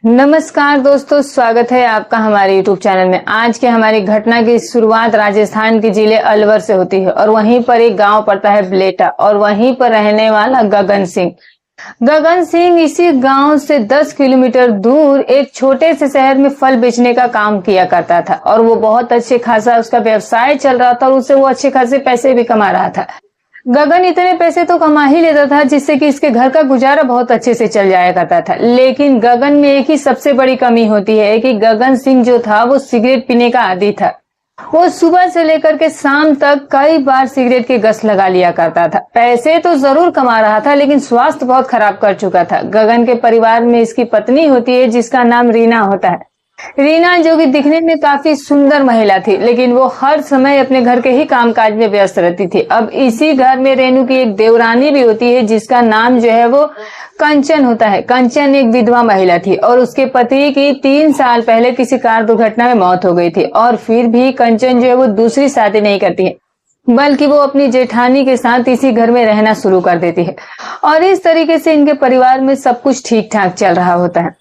नमस्कार दोस्तों, स्वागत है आपका हमारे यूट्यूब चैनल में। आज के हमारी घटना की शुरुआत राजस्थान के जिले अलवर से होती है और वहीं पर एक गांव पड़ता है ब्लेटा और वहीं पर रहने वाला गगन सिंह। गगन सिंह इसी गांव से 10 किलोमीटर दूर एक छोटे से शहर में फल बेचने का काम किया करता था और वो बहुत अच्छे खासा उसका व्यवसाय चल रहा था और उससे वो अच्छे खासे पैसे भी कमा रहा था। गगन इतने पैसे तो कमा ही लेता था जिससे कि इसके घर का गुजारा बहुत अच्छे से चल जाया करता था। लेकिन गगन में एक ही सबसे बड़ी कमी होती है कि गगन सिंह जो था वो सिगरेट पीने का आदी था। वो सुबह से लेकर के शाम तक कई बार सिगरेट के गस लगा लिया करता था। पैसे तो जरूर कमा रहा था लेकिन स्वास्थ्य बहुत खराब कर चुका था। गगन के परिवार में इसकी पत्नी होती है जिसका नाम रीना होता है। रीना जो कि दिखने में काफी सुंदर महिला थी, लेकिन वो हर समय अपने घर के ही कामकाज में व्यस्त रहती थी। अब इसी घर में रेनू की एक देवरानी भी होती है जिसका नाम जो है वो कंचन होता है। कंचन एक विधवा महिला थी और उसके पति की 3 साल पहले किसी कार दुर्घटना में मौत हो गई थी और फिर भी कंचन जो है वो दूसरी शादी नहीं करती है, बल्कि वो अपनी जेठानी के साथ इसी घर में रहना शुरू कर देती है और इस तरीके से इनके परिवार में सब कुछ ठीक ठाक चल रहा होता है।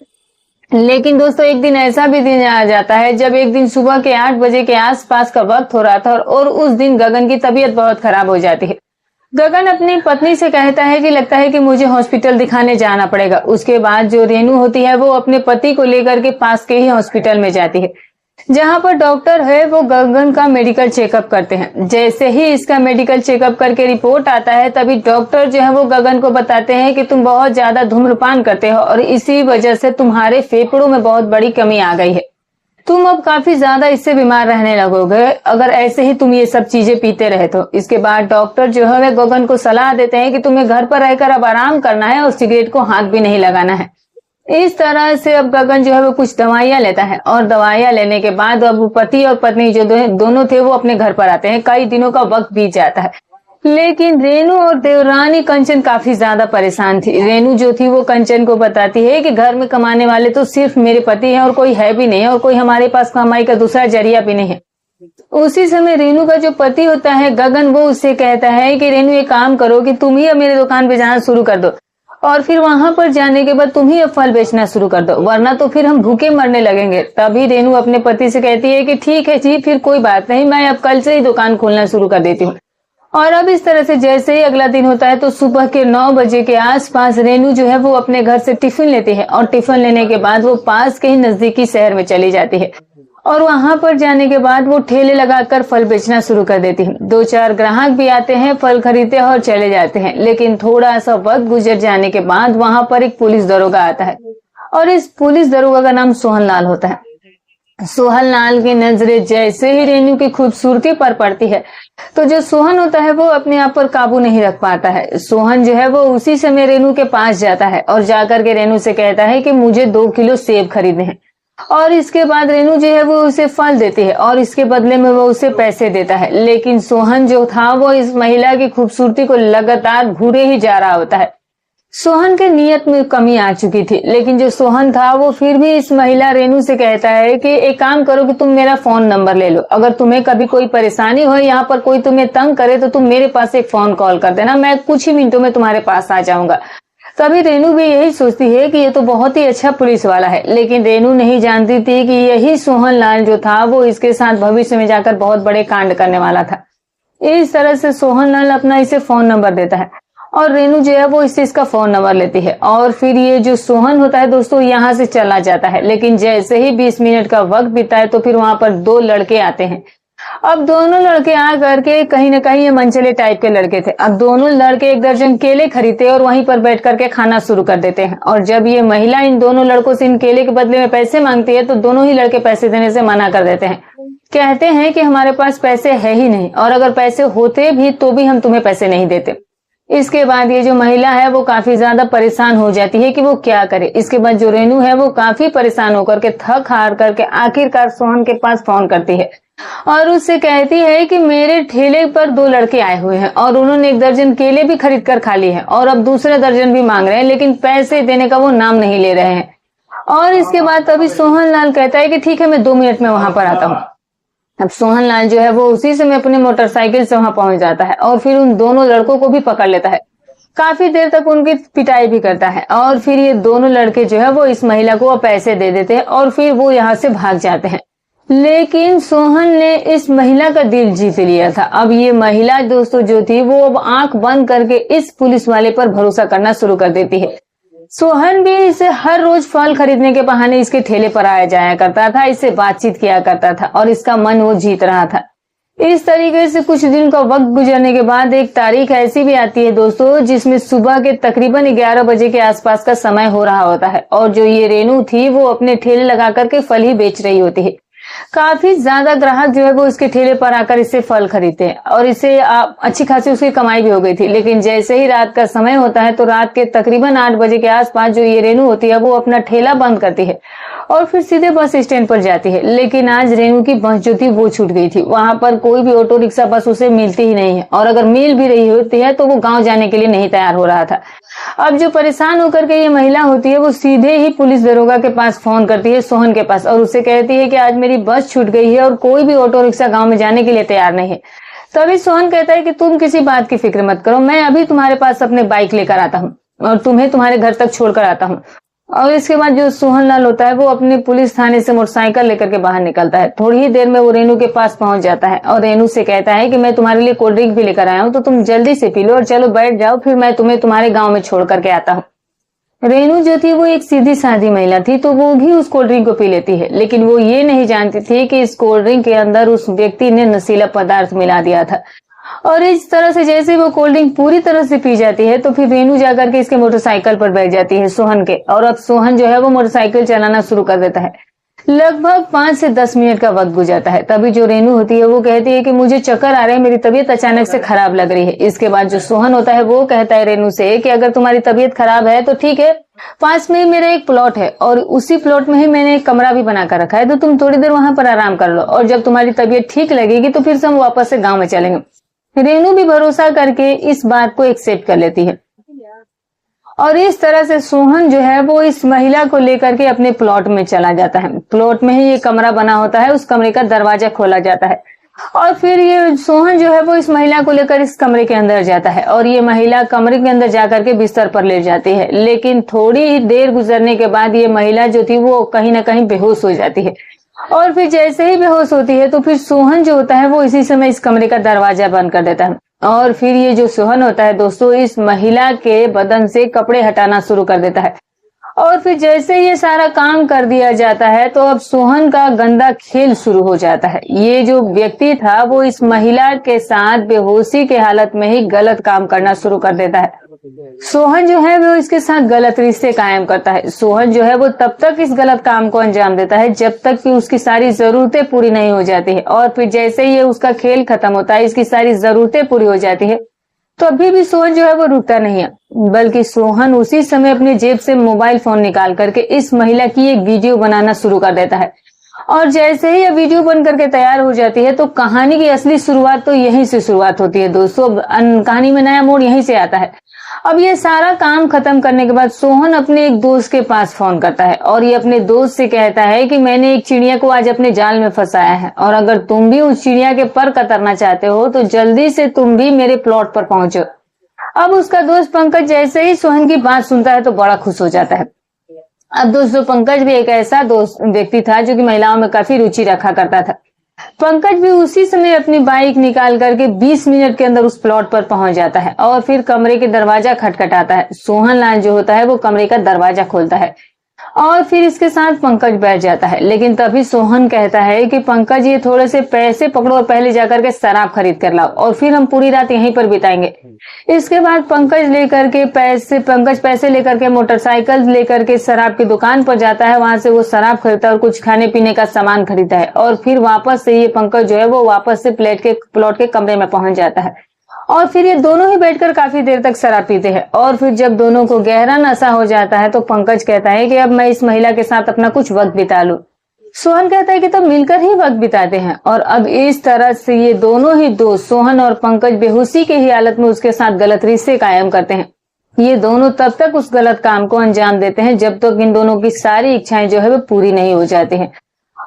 लेकिन दोस्तों, एक दिन ऐसा भी दिन आ जाता है जब एक दिन सुबह के 8 बजे के आसपास का वक्त हो रहा था और उस दिन गगन की तबीयत बहुत खराब हो जाती है। गगन अपनी पत्नी से कहता है कि लगता है कि मुझे हॉस्पिटल दिखाने जाना पड़ेगा। उसके बाद जो रेनू होती है वो अपने पति को लेकर के पास के ही हॉस्पिटल में जाती है, जहां पर डॉक्टर है वो गगन का मेडिकल चेकअप करते हैं। जैसे ही इसका मेडिकल चेकअप करके रिपोर्ट आता है तभी डॉक्टर जो है वो गगन को बताते हैं कि तुम बहुत ज्यादा धूम्रपान करते हो और इसी वजह से तुम्हारे फेफड़ों में बहुत बड़ी कमी आ गई है। तुम अब काफी ज्यादा इससे बीमार रहने लगोगे अगर ऐसे ही तुम ये सब चीजें पीते रहे तो। इसके बाद डॉक्टर जो है गगन को सलाह देते हैं कि तुम्हें घर पर रहकर अब आराम करना है और सिगरेट को हाथ भी नहीं लगाना है। इस तरह से अब गगन जो है वो कुछ दवाइयां लेता है और दवाइयां लेने के बाद अब पति और पत्नी जो दोनों थे वो अपने घर पर आते हैं। कई दिनों का वक्त बीत जाता है, लेकिन रेनू और देवरानी कंचन काफी ज्यादा परेशान थी। रेनू जो थी वो कंचन को बताती है कि घर में कमाने वाले तो सिर्फ मेरे पति हैं और कोई है भी नहीं और कोई हमारे पास कमाई का दूसरा जरिया भी नहीं है। उसी समय रेनू का जो पति होता है गगन, वो उससे कहता है कि रेनू एक काम करो कि तुम ही अब मेरे दुकान पे जाना शुरू कर दो और फिर वहां पर जाने के बाद तुम ही अब फल बेचना शुरू कर दो, वरना तो फिर हम भूखे मरने लगेंगे। तभी रेनू अपने पति से कहती है कि ठीक है जी, फिर कोई बात नहीं, मैं अब कल से ही दुकान खोलना शुरू कर देती हूँ। और अब इस तरह से जैसे ही अगला दिन होता है तो सुबह के 9 बजे के आसपास रेनू जो है वो अपने घर से टिफिन लेती है और टिफिन लेने के बाद वो पास के ही नजदीकी शहर में चली जाती है और वहां पर जाने के बाद वो ठेले लगाकर फल बेचना शुरू कर देती है। 2-4 ग्राहक भी आते हैं, फल खरीदते हैं और चले जाते हैं। लेकिन थोड़ा सा वक्त गुजर जाने के बाद वहां पर एक पुलिस दरोगा आता है और इस पुलिस दरोगा का नाम सोहन लाल होता है। सोहन लाल की नजरें जैसे ही रेनू की खूबसूरती पर पड़ती है तो जो सोहन होता है वो अपने आप पर काबू नहीं रख पाता है। सोहन जो है वो उसी समय रेनू के पास जाता है और जाकर के रेनू से कहता है कि मुझे 2 किलो सेब खरीदने हैं और इसके बाद रेनू जो है वो उसे फल देती है और इसके बदले में वो उसे पैसे देता है। लेकिन सोहन जो था वो इस महिला की खूबसूरती को लगातार घूरे ही जा रहा होता है। सोहन के नियत में कमी आ चुकी थी, लेकिन जो सोहन था वो फिर भी इस महिला रेनू से कहता है कि एक काम करो कि तुम मेरा फोन नंबर ले लो, अगर तुम्हें कभी कोई परेशानी हो, यहाँ पर कोई तुम्हें तंग करे तो तुम मेरे पास एक फोन कॉल कर देना, मैं कुछ ही मिनटों में तुम्हारे पास आ जाऊंगा। तभी रेनू भी यही सोचती है कि ये तो बहुत ही अच्छा पुलिस वाला है, लेकिन रेनू नहीं जानती थी कि यही सोहन लाल जो था वो इसके साथ भविष्य में जाकर बहुत बड़े कांड करने वाला था। इस तरह से सोहन लाल अपना इसे फोन नंबर देता है और रेनू जो है वो इससे इसका फोन नंबर लेती है और फिर ये जो सोहन होता है दोस्तों यहाँ से चला जाता है। लेकिन जैसे ही 20 मिनट का वक्त बीता है तो फिर वहां पर 2 लड़के आते हैं। अब दोनों लड़के आ करके कहीं ना कहीं ये मनचले टाइप के लड़के थे। अब दोनों लड़के 1 दर्जन केले खरीदते और वहीं पर बैठ करके खाना शुरू कर देते हैं और जब ये महिला इन दोनों लड़कों से इन केले के बदले में पैसे मांगती है तो दोनों ही लड़के पैसे देने से मना कर देते हैं। कहते हैं कि हमारे पास पैसे है ही नहीं और अगर पैसे होते भी तो भी हम तुम्हें पैसे नहीं देते। इसके बाद ये जो महिला है वो काफी ज्यादा परेशान हो जाती है कि वो क्या करे। इसके बाद जो रेनू है वो काफी परेशान होकर के थक हार करके आखिरकार सोहन के पास फोन करती है और उससे कहती है कि मेरे ठेले पर 2 लड़के आए हुए हैं और उन्होंने 1 दर्जन केले भी खरीद कर खा लिए हैं और अब दूसरा दर्जन भी मांग रहे हैं, लेकिन पैसे देने का वो नाम नहीं ले रहे हैं। और इसके बाद तभी सोहन लाल कहता है कि ठीक है, मैं 2 मिनट में वहां पर आता हूँ। अब सोहन लाल जो है वो उसी समय अपने मोटरसाइकिल से वहां पहुंच जाता है और फिर उन दोनों लड़कों को भी पकड़ लेता है। काफी देर तक उनकी पिटाई भी करता है और फिर ये दोनों लड़के जो है वो इस महिला को पैसे दे देते हैं और फिर वो यहाँ से भाग जाते हैं। लेकिन सोहन ने इस महिला का दिल जीत लिया था। अब ये महिला दोस्तों जो थी वो अब आंख बंद करके इस पुलिस वाले पर भरोसा करना शुरू कर देती है। सोहन भी इसे हर रोज फल खरीदने के बहाने इसके ठेले पर आया जाया करता था, इससे बातचीत किया करता था और इसका मन वो जीत रहा था। इस तरीके से कुछ दिन का वक्त गुजरने के बाद एक तारीख ऐसी भी आती है दोस्तों जिसमें सुबह के तकरीबन 11 बजे के आसपास का समय हो रहा होता है और जो ये रेनू थी वो अपने ठेले लगा करके फल ही बेच रही होती है। काफी ज्यादा ग्राहक जो है वो इसके ठेले पर आकर इससे फल खरीदते हैं और इससे अच्छी खासी उसकी कमाई भी हो गई थी। लेकिन जैसे ही रात का समय होता है तो रात के तकरीबन 8 बजे के आसपास जो ये रेनू होती है वो अपना ठेला बंद करती है और फिर सीधे बस स्टैंड पर जाती है। लेकिन आज रेनू की बस जो थी वो छूट गई थी। वहां पर कोई भी ऑटो रिक्शा बस उसे मिलती ही नहीं है और अगर मिल भी रही होती है तो वो गांव जाने के लिए नहीं तैयार हो रहा था। अब जो परेशान होकर के ये महिला होती है वो सीधे ही पुलिस दरोगा के पास फोन करती है, सोहन के पास, और उससे कहती है कि आज मेरी बस छूट गई है और कोई भी ऑटो रिक्शा गांव में जाने के लिए तैयार नहीं है। तभी सोहन कहता है कि तुम किसी बात की फिक्र मत करो, मैं अभी तुम्हारे पास अपने बाइक लेकर आता हूँ और तुम्हें तुम्हारे घर तक छोड़कर आता हूँ। और इसके बाद जो सोहन लाल होता है वो अपने पुलिस थाने से मोटरसाइकिल लेकर के बाहर निकलता है। थोड़ी ही देर में वो रेनू के पास पहुंच जाता है और रेनू से कहता है कि मैं तुम्हारे लिए कोल्ड ड्रिंक भी लेकर आया हूँ, तो तुम जल्दी से पी लो और चलो बैठ जाओ, फिर मैं तुम्हें तुम्हारे गांव में छोड़ करके आता हूँ। रेनू जो थी वो एक सीधी सादी महिला थी तो वो भी उस कोल्ड ड्रिंक को पी लेती है, लेकिन वो ये नहीं जानती थी कि इस कोल्ड ड्रिंक के अंदर उस व्यक्ति ने नशीला पदार्थ मिला दिया था। और इस तरह से जैसे वो कोल्ड ड्रिंक पूरी तरह से पी जाती है तो फिर रेनू जाकर के इसके मोटरसाइकिल पर बैठ जाती है सोहन के, और अब सोहन जो है वो मोटरसाइकिल चलाना शुरू कर देता है। लगभग 5 से 10 मिनट का वक्त गुजरता है। तभी जो रेनू होती है वो कहती है कि मुझे चक्कर आ रहे हैं, मेरी तबीयत अचानक से खराब लग रही है। इसके बाद जो सोहन होता है वो कहता है रेनू से कि अगर तुम्हारी तबीयत खराब है तो ठीक है, पास में ही मेरा एक प्लॉट है और उसी प्लॉट में ही मैंने एक कमरा भी बनाकर रखा है, तो तुम थोड़ी देर वहां पर आराम कर लो और जब तुम्हारी तबीयत ठीक लगेगी तो फिर से हम वापस से गाँव में चलेंगे। रेनू भी भरोसा करके इस बात को एक्सेप्ट कर लेती है और इस तरह से सोहन जो है वो इस महिला को लेकर के अपने प्लॉट में चला जाता है। प्लॉट में ही ये कमरा बना होता है, उस कमरे का दरवाजा खोला जाता है और फिर ये सोहन जो है वो इस महिला को लेकर इस कमरे के अंदर जाता है और ये महिला कमरे के अंदर जाकर के बिस्तर पर लेट जाती है। लेकिन थोड़ी ही देर गुजरने के बाद ये महिला जो थी वो कहीं ना कहीं बेहोश हो जाती है और फिर जैसे ही बेहोश होती है तो फिर सोहन जो होता है वो इसी समय इस कमरे का दरवाजा बंद कर देता है और फिर ये जो सोहन होता है दोस्तों इस महिला के बदन से कपड़े हटाना शुरू कर देता है और फिर जैसे ये सारा काम कर दिया जाता है तो अब सोहन का गंदा खेल शुरू हो जाता है। ये जो व्यक्ति था वो इस महिला के साथ बेहोशी के हालत में ही गलत काम करना शुरू कर देता है। सोहन जो है वो इसके साथ गलत रिश्ते कायम करता है। सोहन जो है वो तब तक इस गलत काम को अंजाम देता है जब तक कि उसकी सारी जरूरतें पूरी नहीं हो जाती है और फिर जैसे ही उसका खेल खत्म होता है, इसकी सारी जरूरतें पूरी हो जाती है, तो अभी भी सोहन जो है वो रुकता नहीं है, बल्कि सोहन उसी समय अपने जेब से मोबाइल फोन निकाल करके इस महिला की एक वीडियो बनाना शुरू कर देता है और जैसे ही यह वीडियो बन करके तैयार हो जाती है तो कहानी की असली शुरुआत तो यहीं से शुरुआत होती है दोस्तों। कहानी में नया मोड़ यहीं से आता है। अब ये सारा काम खत्म करने के बाद सोहन अपने एक दोस्त के पास फोन करता है और ये अपने दोस्त से कहता है कि मैंने एक चिड़िया को आज अपने जाल में फंसाया है और अगर तुम भी उस चिड़िया के पर कतरना चाहते हो तो जल्दी से तुम भी मेरे प्लॉट पर पहुंचो। अब उसका दोस्त पंकज जैसे ही सोहन की बात सुनता है तो बड़ा खुश हो जाता है। अब दोस्तों पंकज भी एक ऐसा दोस्त व्यक्ति था जो कि महिलाओं में काफी रुचि रखा करता था। पंकज भी उसी समय अपनी बाइक निकाल करके 20 मिनट के अंदर उस प्लॉट पर पहुंच जाता है और फिर कमरे के दरवाजा खटखटाता है। सोहन लाल जो होता है वो कमरे का दरवाजा खोलता है और फिर इसके साथ पंकज बैठ जाता है। लेकिन तभी सोहन कहता है कि पंकज ये थोड़े से पैसे पकड़ो और पहले जाकर के शराब खरीद कर लाओ और फिर हम पूरी रात यहीं पर बिताएंगे। इसके बाद पंकज पैसे लेकर के मोटरसाइकिल लेकर के शराब की दुकान पर जाता है। वहां से वो शराब खरीदता है और कुछ खाने पीने का सामान खरीदता है और फिर वापस से ये पंकज जो है वो वापस से प्लॉट के कमरे में पहुंच जाता है और फिर ये दोनों ही बैठकर काफी देर तक शराब पीते हैं और फिर जब दोनों को गहरा नशा हो जाता है तो पंकज कहता है कि अब मैं इस महिला के साथ अपना कुछ वक्त बिता लूं। सोहन कहता है कि तब मिलकर ही वक्त बिताते हैं और अब इस तरह से ये दोनों ही दोस्त सोहन और पंकज बेहोशी की ही हालत में उसके साथ गलत रिश्ते कायम करते हैं। ये दोनों तब तक उस गलत काम को अंजाम देते हैं जब तक इन दोनों की सारी इच्छाएं जो है वो पूरी नहीं हो जाती हैं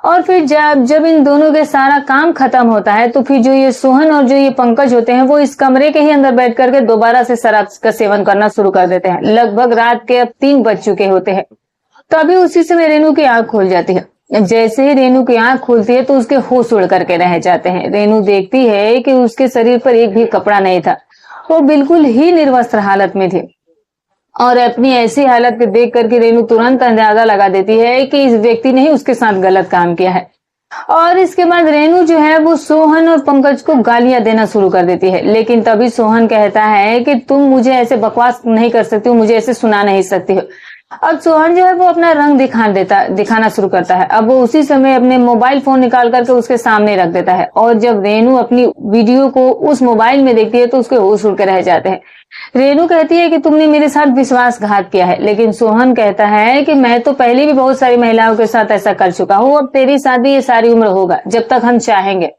और फिर जब जब इन दोनों के सारा काम खत्म होता है तो फिर जो ये सोहन और जो ये पंकज होते हैं वो इस कमरे के ही अंदर बैठ करके दोबारा से शराब का सेवन करना शुरू कर देते हैं। लगभग रात के अब 3 बज चुके होते हैं। तभी उसी समय रेनू की आंख खुल जाती है। जैसे ही रेनू की आंख खुलती है तो उसके होश उड़ करके रह जाते हैं। रेनू देखती है कि उसके शरीर पर एक भी कपड़ा नहीं था, वो बिल्कुल ही निर्वस्त्र हालत में थी। और अपनी ऐसी हालत को देख करके रेनू तुरंत अंदाजा लगा देती है कि इस व्यक्ति ने ही उसके साथ गलत काम किया है। और इसके बाद रेनू जो है वो सोहन और पंकज को गालियां देना शुरू कर देती है। लेकिन तभी सोहन कहता है कि तुम मुझे ऐसे बकवास नहीं कर सकती हो, मुझे ऐसे सुना नहीं सकती हो। अब सोहन जो है वो अपना रंग दिखाना शुरू करता है। अब वो उसी समय अपने मोबाइल फोन निकाल करके उसके सामने रख देता है। और जब रेनू अपनी वीडियो को उस मोबाइल में देखती है तो उसके होश उड़ के रह जाते हैं। रेनू कहती है कि तुमने मेरे साथ विश्वासघात किया है। लेकिन सोहन कहता है कि मैं तो पहले भी बहुत सारी महिलाओं के साथ ऐसा कर चुका हूँ, अब तेरी साथ भी ये सारी उम्र होगा जब तक हम चाहेंगे।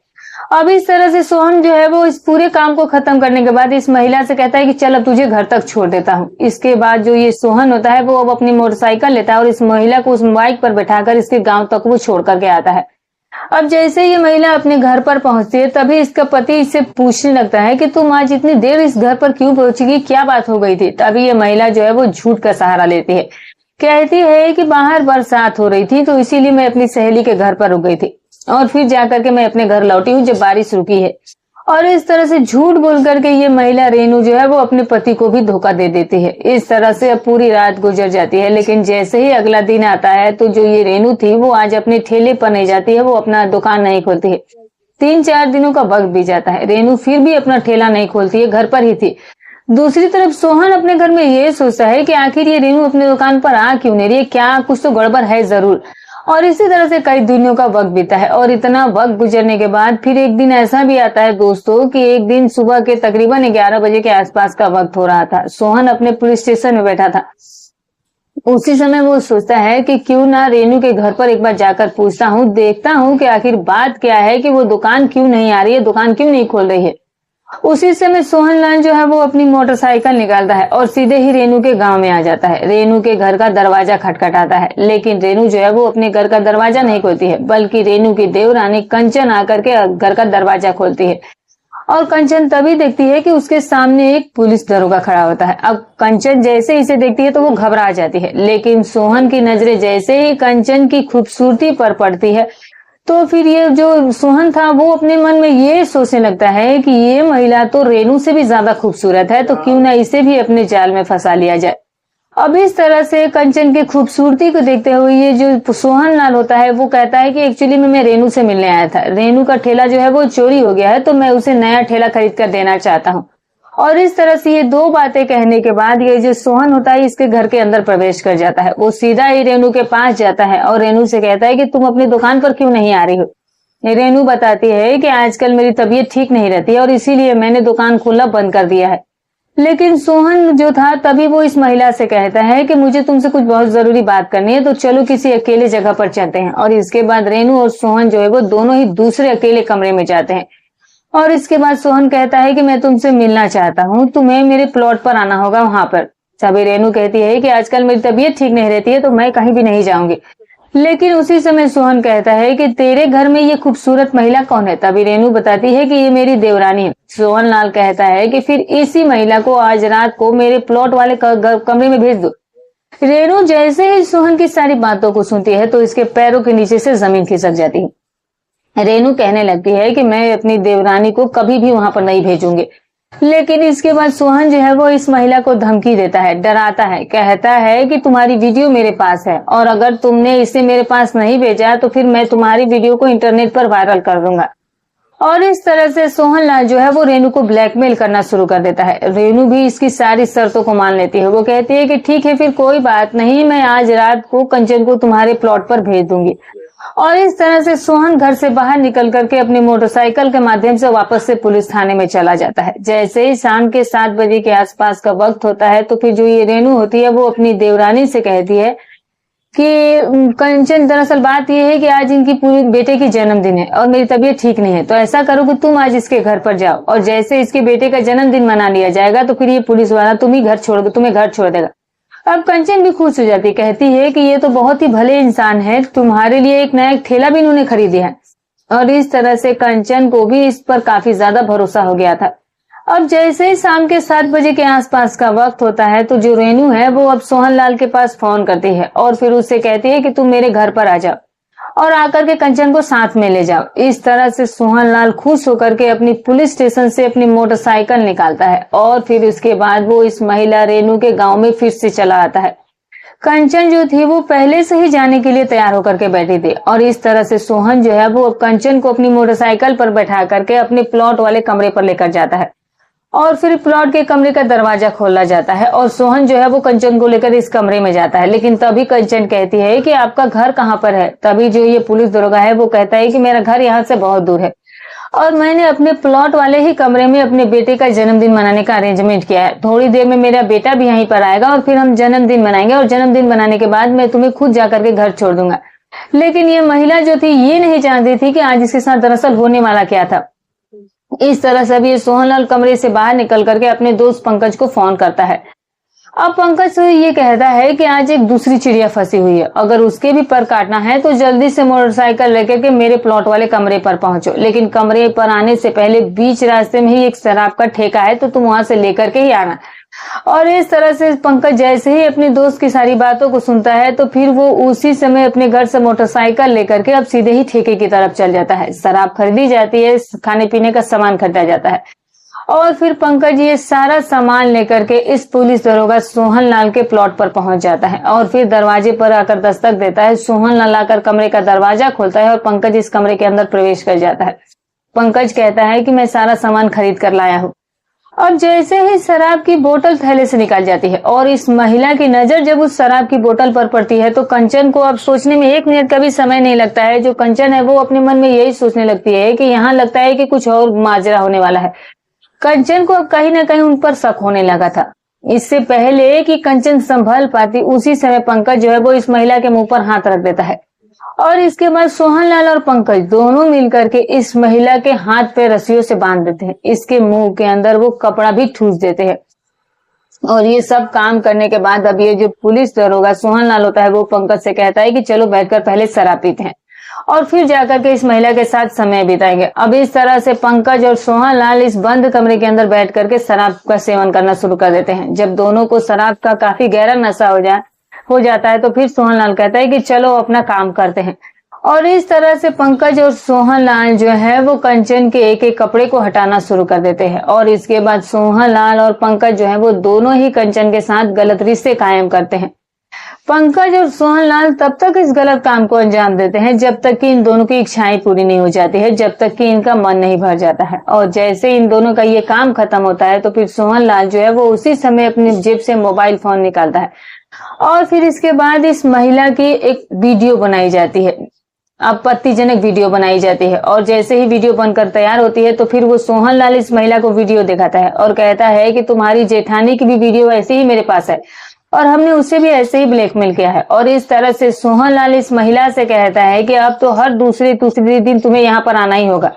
अब इस तरह से सोहन जो है वो इस पूरे काम को खत्म करने के बाद इस महिला से कहता है कि चल अब तुझे घर तक छोड़ देता हूँ। इसके बाद जो ये सोहन होता है वो अब अपनी मोटरसाइकिल लेता है और इस महिला को उस बाइक पर बैठाकर इसके गांव तक वो छोड़ करके आता है। अब जैसे ये महिला अपने घर पर पहुंचती है तभी इसका पति इससे पूछने लगता है कि तुम आज इतनी देर इस घर पर क्यों पहुंचेगी, क्या बात हो गई थी। तभी ये महिला जो है वो झूठ का सहारा लेती है, कहती है कि बाहर बरसात हो रही थी तो इसीलिए मैं अपनी सहेली के घर पर रुक गई थी और फिर जाकर के मैं अपने घर लौटी हूँ जब बारिश रुकी है। और इस तरह से झूठ बोल करके ये महिला रेनू जो है वो अपने पति को भी धोखा दे देती है। इस तरह से अब पूरी रात गुजर जाती है। लेकिन जैसे ही अगला दिन आता है तो जो ये रेनू थी वो आज अपने ठेले पर नहीं जाती है, वो अपना दुकान नहीं खोलती है। 3-4 दिनों का वक्त बीत जाता है, रेनू फिर भी अपना ठेला नहीं खोलती है, घर पर ही थी। दूसरी तरफ सोहन अपने घर में ये सोचता है कि आखिर ये रेनू अपने दुकान पर आ क्यों नहीं रही है, क्या कुछ तो गड़बड़ है जरूर। और इसी तरह से कई दिनों का वक्त बीता है। और इतना वक्त गुजरने के बाद फिर एक दिन ऐसा भी आता है दोस्तों कि एक दिन सुबह के तकरीबन 11 बजे के आसपास का वक्त हो रहा था। सोहन अपने पुलिस स्टेशन में बैठा था। उसी समय वो सोचता है कि क्यों ना रेनू के घर पर एक बार जाकर पूछता हूँ, देखता हूँ कि आखिर बात क्या है कि वो दुकान क्यों नहीं आ रही है, दुकान क्यों नहीं खोल रही है। उसी समय सोहन लाल जो है वो अपनी मोटरसाइकिल निकालता है और सीधे ही रेनू के गांव में आ जाता है। रेनू के घर का दरवाजा खटखटाता है, लेकिन रेनू जो है वो अपने घर का दरवाजा नहीं खोलती है, बल्कि रेनू की देवरानी कंचन आकर के घर का दरवाजा खोलती है। और कंचन तभी देखती है कि उसके सामने एक पुलिस दरोगा खड़ा होता है। अब कंचन जैसे इसे देखती है तो वो घबरा जाती है, लेकिन सोहन की नजरें जैसे ही कंचन की खूबसूरती पर पड़ती है तो फिर ये जो सोहन था वो अपने मन में ये सोचने लगता है कि ये महिला तो रेनू से भी ज्यादा खूबसूरत है, तो क्यों ना इसे भी अपने जाल में फंसा लिया जाए। अब इस तरह से कंचन की खूबसूरती को देखते हुए ये जो सोहन लाल होता है वो कहता है कि एक्चुअली मैं रेनू से मिलने आया था, रेनू का ठेला जो है वो चोरी हो गया है तो मैं उसे नया ठेला खरीद कर देना चाहता हूँ। और इस तरह से ये 2 बातें कहने के बाद ये जो सोहन होता है इसके घर के अंदर प्रवेश कर जाता है। वो सीधा ही रेनू के पास जाता है और रेनू से कहता है कि तुम अपनी दुकान पर क्यों नहीं आ रही हो। रेनू बताती है कि आजकल मेरी तबीयत ठीक नहीं रहती है और इसीलिए मैंने दुकान खोलना बंद कर दिया है। लेकिन सोहन जो था तभी वो इस महिला से कहता है कि मुझे तुमसे कुछ बहुत जरूरी बात करनी है, तो चलो किसी अकेले जगह पर चलते हैं। और इसके बाद रेनू और सोहन जो है वो दोनों ही दूसरे अकेले कमरे में जाते हैं। और इसके बाद सोहन कहता है कि मैं तुमसे मिलना चाहता हूँ, तुम्हें मेरे प्लॉट पर आना होगा वहां पर। तभी रेनू कहती है कि आजकल मेरी तबीयत ठीक नहीं रहती है तो मैं कहीं भी नहीं जाऊंगी। लेकिन उसी समय सोहन कहता है कि तेरे घर में ये खूबसूरत महिला कौन है। तभी रेनू बताती है कि ये मेरी देवरानी है। सोहन लाल कहता है कि फिर इसी महिला को आज रात को मेरे प्लॉट वाले कमरे में भेज दो। रेनू जैसे ही सोहन की सारी बातों को सुनती है तो इसके पैरों के नीचे से जमीन खिसक जाती है। रेनू कहने लगती है कि मैं अपनी देवरानी को कभी भी वहां पर नहीं भेजूंगी। लेकिन इसके बाद सोहन जो है वो इस महिला को धमकी देता है, डराता है, कहता है कि तुम्हारी वीडियो मेरे पास है और अगर तुमने इसे मेरे पास नहीं भेजा तो फिर मैं तुम्हारी वीडियो को इंटरनेट पर वायरल कर दूंगा। और इस तरह से सोहन लाल जो है वो रेनू को ब्लैकमेल करना शुरू कर देता है। रेनू भी इसकी सारी शर्तों को मान लेती है। वो कहती है कि ठीक है, फिर कोई बात नहीं, मैं आज रात को कंचन को तुम्हारे प्लॉट पर भेज दूंगी। और इस तरह से सोहन घर से बाहर निकल करके अपनी मोटरसाइकिल के माध्यम से वापस से पुलिस थाने में चला जाता है। जैसे ही शाम के 7 बजे के आसपास का वक्त होता है तो फिर जो ये रेनू होती है वो अपनी देवरानी से कहती है कि कंचन, दरअसल बात यह है कि आज इनकी पूरी बेटे की जन्मदिन है और मेरी तबीयत ठीक नहीं है, तो ऐसा करो कि तुम आज इसके घर पर जाओ और जैसे इसके बेटे का जन्मदिन मना लिया जाएगा तो फिर ये पुलिस वाला तुम्हें घर छोड़ देगा। अब कंचन भी खुश हो जाती, कहती है कि ये तो बहुत ही भले इंसान है, तुम्हारे लिए एक नया ठेला भी इन्होंने खरीद दिया है। और इस तरह से कंचन को भी इस पर काफी ज्यादा भरोसा हो गया था। अब जैसे ही शाम के 7 बजे के आसपास का वक्त होता है तो जो रेनू है वो अब सोहनलाल के पास फोन करती है और फिर उससे कहती है कि तुम मेरे घर पर आ जाओ और आकर के कंचन को साथ में ले जाओ। इस तरह से सोहनलाल खुश होकर के अपनी पुलिस स्टेशन से अपनी मोटरसाइकिल निकालता है और फिर उसके बाद वो इस महिला रेनू के गांव में फिर से चला आता है। कंचन जो थी वो पहले से ही जाने के लिए तैयार होकर के बैठी थी और इस तरह से सोहन जो है वो अब कंचन को अपनी मोटरसाइकिल पर बैठा करके अपने प्लॉट वाले कमरे पर लेकर जाता है और फिर प्लॉट के कमरे का दरवाजा खोला जाता है और सोहन जो है वो कंचन को लेकर इस कमरे में जाता है। लेकिन तभी कंचन कहती है कि आपका घर कहाँ पर है। तभी जो ये पुलिस दरोगा है वो कहता है कि मेरा घर यहाँ से बहुत दूर है और मैंने अपने प्लॉट वाले ही कमरे में अपने बेटे का जन्मदिन मनाने का अरेंजमेंट किया है। थोड़ी देर में मेरा बेटा भी यहीं पर आएगा और फिर हम जन्मदिन मनाएंगे और जन्मदिन मनाने के बाद मैं तुम्हें खुद जाकर के घर छोड़ दूंगा। लेकिन ये महिला जो थी ये नहीं जानती थी कि आज इसके साथ दरअसल होने वाला क्या था। इस तरह से ये सोहनलाल कमरे से बाहर निकल करके अपने दोस्त पंकज को फोन करता है। अब पंकज से ये कहता है कि आज एक दूसरी चिड़िया फंसी हुई है, अगर उसके भी पर काटना है तो जल्दी से मोटरसाइकिल लेकर के मेरे प्लॉट वाले कमरे पर पहुंचो, लेकिन कमरे पर आने से पहले बीच रास्ते में ही एक शराब का ठेका है तो तुम वहां से लेकर के ही आना। और इस तरह से पंकज जैसे ही अपने दोस्त की सारी बातों को सुनता है तो फिर वो उसी समय अपने घर से मोटरसाइकिल लेकर के अब सीधे ही ठेके की तरफ चल जाता है। शराब खरीदी जाती है, खाने पीने का सामान खरीदा जाता है और फिर पंकज ये सारा सामान लेकर के इस पुलिस दरोगा सोहनलाल के प्लॉट पर पहुंच जाता है और फिर दरवाजे पर आकर दस्तक देता है। सोहनलाल आकर कमरे का दरवाजा खोलता है और पंकज इस कमरे के अंदर प्रवेश कर जाता है। पंकज कहता है कि मैं सारा सामान खरीद कर लाया हूँ। अब जैसे ही शराब की बोतल थैले से निकाल जाती है और इस महिला की नजर जब उस शराब की बोतल पर पड़ती है तो कंचन को अब सोचने में 1 मिनट का भी समय नहीं लगता है। जो कंचन है वो अपने मन में यही सोचने लगती है कि यहाँ लगता है कि कुछ और माजरा होने वाला है। कंचन को अब कहीं ना कहीं उन पर शक होने लगा था। इससे पहले कि कंचन संभल पाती उसी समय पंकज जो है वो इस महिला के मुंह पर हाथ रख देता है और इसके बाद सोहनलाल और पंकज दोनों मिलकर के इस महिला के हाथ पे रस्सियों से बांध देते हैं। इसके मुंह के अंदर वो कपड़ा भी ठूस देते हैं और ये सब काम करने के बाद अब ये जो पुलिस दरोगा सोहनलाल होता है वो पंकज से कहता है कि चलो बैठकर पहले शराब पीते हैं और फिर जाकर के इस महिला के साथ समय बिताएंगे। अब इस तरह से पंकज और सोहनलाल इस बंद कमरे के अंदर बैठ करके शराब का सेवन करना शुरू कर देते हैं। जब दोनों को शराब का काफी गहरा नशा हो जाता है तो फिर सोहनलाल कहता है कि चलो अपना काम करते हैं और इस तरह से पंकज और सोहनलाल जो है वो कंचन के एक एक कपड़े को हटाना शुरू कर देते हैं और इसके बाद सोहनलाल और पंकज जो है वो दोनों ही कंचन के साथ गलत रिश्ते कायम करते हैं। पंकज और सोहनलाल तब तक इस गलत काम को अंजाम देते हैं जब तक कि इन दोनों की इच्छाएं पूरी नहीं हो जाती है, जब तक कि इनका मन नहीं भर जाता है। और जैसे इन दोनों का ये काम खत्म होता है तो फिर सोहनलाल जो है वो उसी समय अपनी जेब से मोबाइल फोन निकालता है और फिर इसके बाद इस महिला की एक वीडियो बनाई जाती है, आपत्तिजनक वीडियो बनाई जाती है और जैसे ही वीडियो बनकर तैयार होती है तो फिर वो सोहनलाल इस महिला को वीडियो दिखाता है और कहता है कि तुम्हारी जेठानी की भी वीडियो ऐसे ही मेरे पास है और हमने उससे भी ऐसे ही ब्लैकमेल किया है। और इस तरह से सोहनलाल इस महिला से कहता है कि अब तो हर दूसरे दिन तुम्हें यहाँ पर आना ही होगा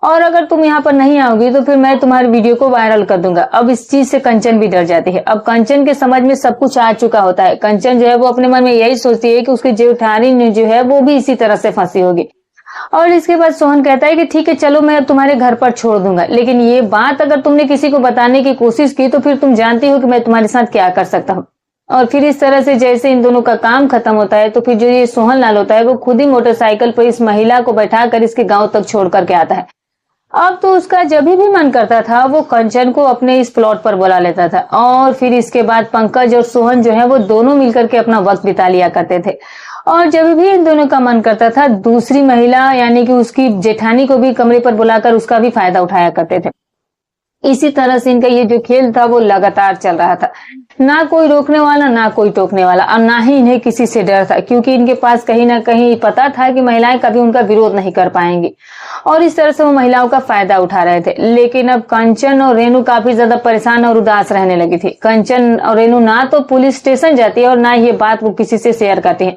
और अगर तुम यहाँ पर नहीं आओगी तो फिर मैं तुम्हारी वीडियो को वायरल कर दूंगा। अब इस चीज से कंचन भी डर जाती है। अब कंचन के समझ में सब कुछ आ चुका होता है। कंचन जो है वो अपने मन में यही सोचती है कि उसकी जेठानी जो है वो भी इसी तरह से फंसी होगी। और इसके बाद सोहन कहता है कि ठीक है चलो मैं अब तुम्हारे घर पर छोड़ दूंगा, लेकिन ये बात अगर तुमने किसी को बताने की कोशिश की तो फिर तुम जानती हो कि मैं तुम्हारे साथ क्या कर सकता हूँ। और फिर इस तरह से जैसे इन दोनों का काम खत्म होता है तो फिर जो ये सोहनलाल होता है वो खुद ही मोटरसाइकिल पर इस महिला को बैठा कर इसके गांव तक छोड़ करके आता है। अब तो उसका जब भी मन करता था वो कंचन को अपने इस प्लॉट पर बुला लेता था और फिर इसके बाद पंकज और सोहन जो है वो दोनों मिलकर के अपना वक्त बिता लिया करते थे और जब भी इन दोनों का मन करता था दूसरी महिला यानी कि उसकी जेठानी को भी कमरे पर बुलाकर उसका भी फायदा उठाया करते थे। इसी तरह से इनका ये जो खेल था वो लगातार चल रहा था, ना कोई रोकने वाला ना कोई टोकने वाला और ना ही इन्हें किसी से डर था, क्योंकि इनके पास कहीं ना कहीं पता था कि महिलाएं कभी उनका विरोध नहीं कर पाएंगी और इस तरह से वो महिलाओं का फायदा उठा रहे थे। लेकिन अब कंचन और रेनू काफी ज्यादा परेशान और उदास रहने लगी थी। कंचन और रेनू ना तो पुलिस स्टेशन जाती है और ना ये बात वो किसी से शेयर करती है,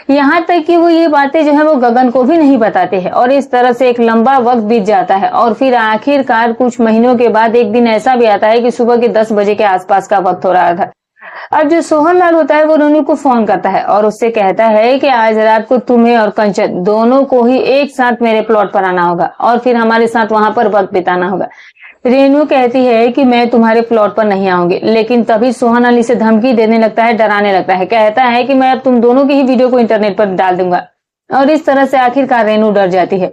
यहाँ तक कि वो ये बातें जो है वो गगन को भी नहीं बताते हैं। और इस तरह से एक लंबा वक्त बीत जाता है और फिर आखिरकार कुछ महीनों के बाद एक दिन ऐसा भी आता है कि सुबह के 10 बजे के आसपास का वक्त हो रहा था। अब जो सोहन लाल होता है वो रेनू को फोन करता है और उससे कहता है कि आज रात को तुम्हें और कंचन दोनों को ही एक साथ मेरे प्लॉट पर आना होगा और फिर हमारे साथ वहां पर वक्त बिताना होगा। रेनू कहती है कि मैं तुम्हारे प्लॉट पर नहीं आऊंगी, लेकिन तभी सोहन लाल इसे धमकी देने लगता है, डराने लगता है, कहता है कि मैं अब तुम दोनों की ही वीडियो को इंटरनेट पर डाल दूंगा। और इस तरह से आखिरकार रेनू डर जाती है।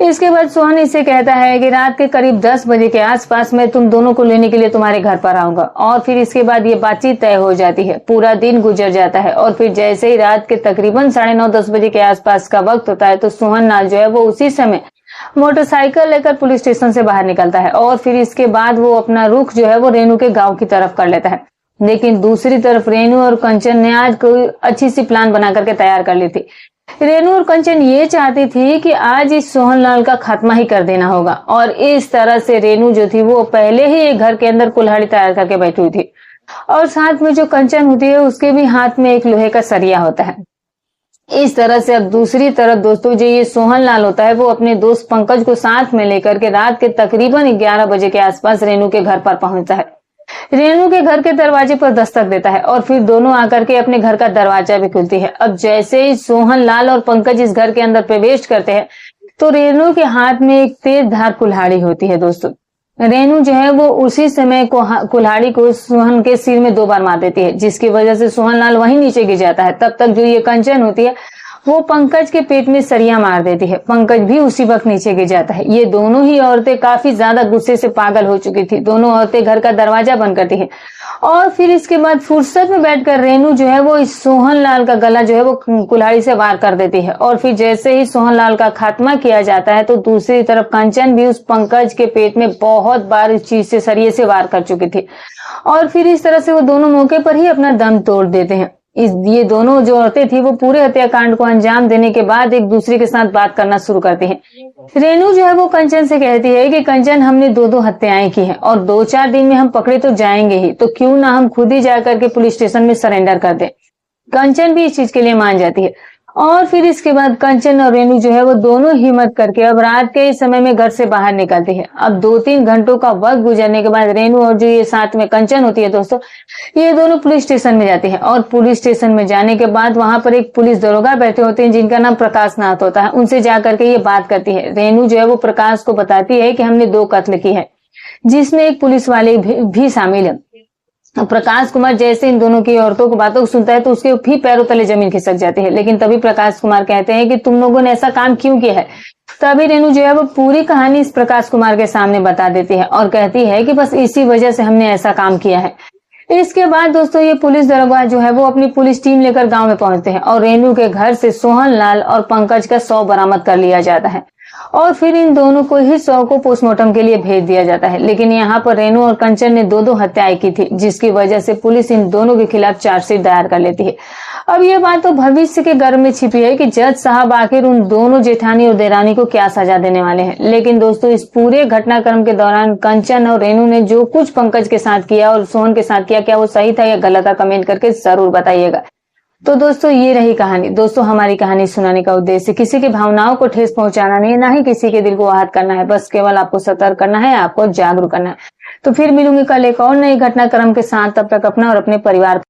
इसके बाद सोहन इससे कहता है कि रात के करीब 10 बजे के आसपास मैं तुम दोनों को लेने के लिए तुम्हारे घर पर आऊंगा। और फिर इसके बाद ये बातचीत तय हो जाती है। पूरा दिन गुजर जाता है और फिर जैसे ही रात के तकरीबन 9:30-10 बजे के आसपास का वक्त होता है तो सोहन लाल जो है वो उसी समय मोटरसाइकिल लेकर पुलिस स्टेशन से बाहर निकलता है और फिर इसके बाद वो अपना रुख जो है वो रेनू के गांव की तरफ कर लेता है। लेकिन दूसरी तरफ रेनू और कंचन ने आज कोई अच्छी सी प्लान बना करके तैयार कर ली थी। रेनू और कंचन ये चाहती थी कि आज इस सोहन लाल का खात्मा ही कर देना होगा और इस तरह से रेनू जो थी वो पहले ही एक घर के अंदर कुल्हाड़ी तैयार करके बैठी हुई थी और साथ में जो कंचन होती है उसके भी हाथ में एक लोहे का सरिया होता है। इस तरह से अब दूसरी तरफ दोस्तों जो ये सोहन लाल होता है वो अपने दोस्त पंकज को साथ में लेकर के रात के तकरीबन 11 बजे के आसपास रेनू के घर पर पहुंचता है। रेनू के घर के दरवाजे पर दस्तक देता है और फिर दोनों आकर के अपने घर का दरवाजा भी खुलती है। अब जैसे ही सोहन लाल और पंकज इस घर के अंदर प्रवेश करते हैं तो रेनू के हाथ में एक तेज धार कुल्हाड़ी होती है। दोस्तों रेनू जो है वो उसी समय कुल्हाड़ी को सोहन के सिर में 2 बार मार देती है, जिसकी वजह से सोहन लाल वहीं नीचे गिर जाता है। तब तक जो ये कंचन होती है वो पंकज के पेट में सरिया मार देती है। पंकज भी उसी वक्त नीचे गिर जाता है। ये दोनों ही औरतें काफी ज्यादा गुस्से से पागल हो चुकी थी। दोनों औरतें घर का दरवाजा बंद करती है और फिर इसके बाद फुर्सत में बैठकर रेनू जो है वो इस सोहन लाल का गला जो है वो कुल्हाड़ी से वार कर देती है। और फिर जैसे ही सोहन लाल का खात्मा किया जाता है तो दूसरी तरफ कंचन भी उस पंकज के पेट में बहुत बार इस चीज से सरिये से वार कर चुकी थी और फिर इस तरह से वो दोनों मौके पर ही अपना दम तोड़ देते हैं। ये दोनों जो औरतें थी वो पूरे हत्याकांड को अंजाम देने के बाद एक दूसरे के साथ बात करना शुरू करती हैं। रेनू जो है वो कंचन से कहती है कि कंचन हमने 2 हत्याएं की हैं और 2-4 दिन में हम पकड़े तो जाएंगे ही, तो क्यों ना हम खुद ही जाकर के पुलिस स्टेशन में सरेंडर कर दें। कंचन भी इस चीज के लिए मान जाती है और फिर इसके बाद कंचन और रेनू जो है वो दोनों हिम्मत करके अब रात के इस समय में घर से बाहर निकलती है। अब 2-3 घंटों का वक्त गुजरने के बाद रेनू और जो ये साथ में कंचन होती है दोस्तों, ये दोनों पुलिस स्टेशन में जाती है और पुलिस स्टेशन में जाने के बाद वहां पर एक पुलिस दरोगा बैठे होते हैं जिनका नाम प्रकाश नाथ होता है। उनसे जाकर के ये बात करती है। रेनू जो है वो प्रकाश को बताती है कि हमने 2 कत्ल की है जिसमें एक पुलिस वाले भी शामिल है। प्रकाश कुमार जैसे इन दोनों की औरतों की बातों को सुनता है तो उसके भी पैरों तले जमीन खिसक जाती है। लेकिन तभी प्रकाश कुमार कहते हैं कि तुम लोगों ने ऐसा काम क्यों किया है। तभी रेनू जो है वो पूरी कहानी इस प्रकाश कुमार के सामने बता देती है और कहती है कि बस इसी वजह से हमने ऐसा काम किया है। इसके बाद दोस्तों ये पुलिस दरोगा जो है वो अपनी पुलिस टीम लेकर गांव में पहुंचते हैं और रेनू के घर से सोहन लाल और पंकज का शव बरामद कर लिया जाता है और फिर इन दोनों को ही शव को पोस्टमार्टम के लिए भेज दिया जाता है। लेकिन यहाँ पर रेनू और कंचन ने 2 हत्याएं की थी जिसकी वजह से पुलिस इन दोनों के खिलाफ चार्जशीट दायर कर लेती है। अब ये बात तो भविष्य के गर्भ में छिपी है कि जज साहब आखिर उन दोनों जेठानी और देरानी को क्या सजा देने वाले हैं। लेकिन दोस्तों इस पूरे घटनाक्रम के दौरान कंचन और रेनू ने जो कुछ पंकज के साथ किया और सोहन के साथ किया, क्या वो सही था या गलत था, कमेंट करके जरूर बताइएगा। तो दोस्तों ये रही कहानी। दोस्तों हमारी कहानी सुनाने का उद्देश्य किसी की भावनाओं को ठेस पहुंचाना नहीं है, ना ही किसी के दिल को आहत करना है। बस केवल आपको सतर्क करना है, आपको जागरूक करना है। तो फिर मिलूंगी कल एक और नई घटनाक्रम के साथ। तब तक अपना और अपने परिवार